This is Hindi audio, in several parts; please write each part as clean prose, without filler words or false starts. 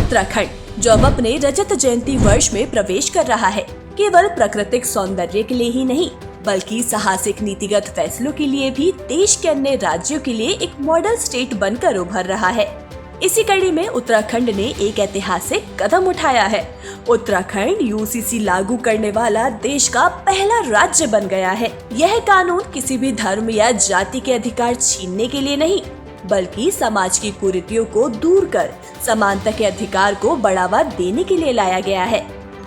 उत्तराखंड जो अब अपने रजत जयंती वर्ष में प्रवेश कर रहा है, केवल प्राकृतिक सौंदर्य के लिए ही नहीं बल्कि साहसिक नीतिगत फैसलों के लिए भी देश के अन्य राज्यों के लिए एक मॉडल स्टेट बनकर उभर रहा है। इसी कड़ी में उत्तराखंड ने एक ऐतिहासिक कदम उठाया है। उत्तराखंड यूसीसी लागू करने वाला देश का पहला राज्य बन गया है। यह कानून किसी भी धर्म या जाति के अधिकार छीनने के लिए नहीं बल्कि समाज की कुरीतियों को दूर कर समानता के अधिकार को बढ़ावा देने के लिए लाया गया है।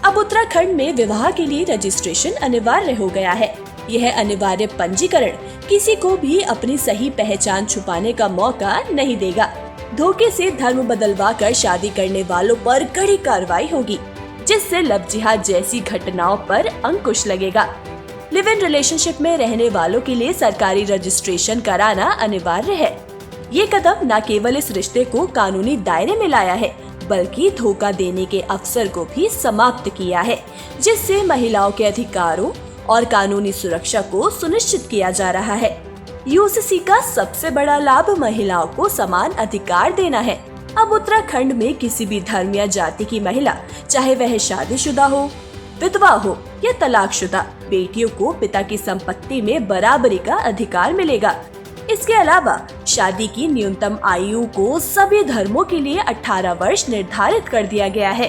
अब उत्तराखंड में विवाह के लिए रजिस्ट्रेशन अनिवार्य हो गया है। यह अनिवार्य पंजीकरण किसी को भी अपनी सही पहचान छुपाने का मौका नहीं देगा। धोखे से धर्म बदलवा कर शादी करने वालों पर कड़ी कार्रवाई होगी, जिससे लव जिहाद जैसी घटनाओं पर अंकुश लगेगा। लिव इन रिलेशनशिप में रहने वालों के लिए सरकारी रजिस्ट्रेशन कराना अनिवार्य है। ये कदम न केवल इस रिश्ते को कानूनी दायरे में लाया है बल्कि धोखा देने के अवसर को भी समाप्त किया है, जिससे महिलाओं के अधिकारों और कानूनी सुरक्षा को सुनिश्चित किया जा रहा है। यूसीसी का सबसे बड़ा लाभ महिलाओं को समान अधिकार देना है। अब उत्तराखंड में किसी भी धर्म या जाति की महिला, चाहे वह शादीशुदा हो, विधवा हो या तलाकशुदा, बेटियों को पिता की संपत्ति में बराबरी का अधिकार मिलेगा। इसके अलावा शादी की न्यूनतम आयु को सभी धर्मों के लिए 18 वर्ष निर्धारित कर दिया गया है।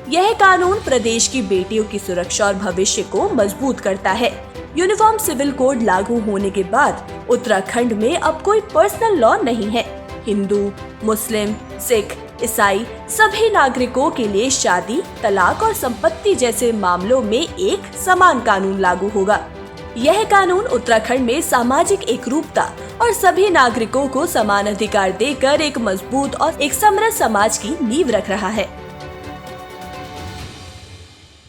यह कानून प्रदेश की बेटियों की सुरक्षा और भविष्य को मजबूत करता है। यूनिफॉर्म सिविल कोड लागू होने के बाद उत्तराखंड में अब कोई पर्सनल लॉ नहीं है। हिंदू, मुस्लिम, सिख, ईसाई सभी नागरिकों के लिए शादी, तलाक और संपत्ति जैसे मामलों में एक समान कानून लागू होगा। यह कानून उत्तराखंड में सामाजिक एकरूपता और सभी नागरिकों को समान अधिकार देकर एक मजबूत और एक समृद्ध समाज की नींव रख रहा है।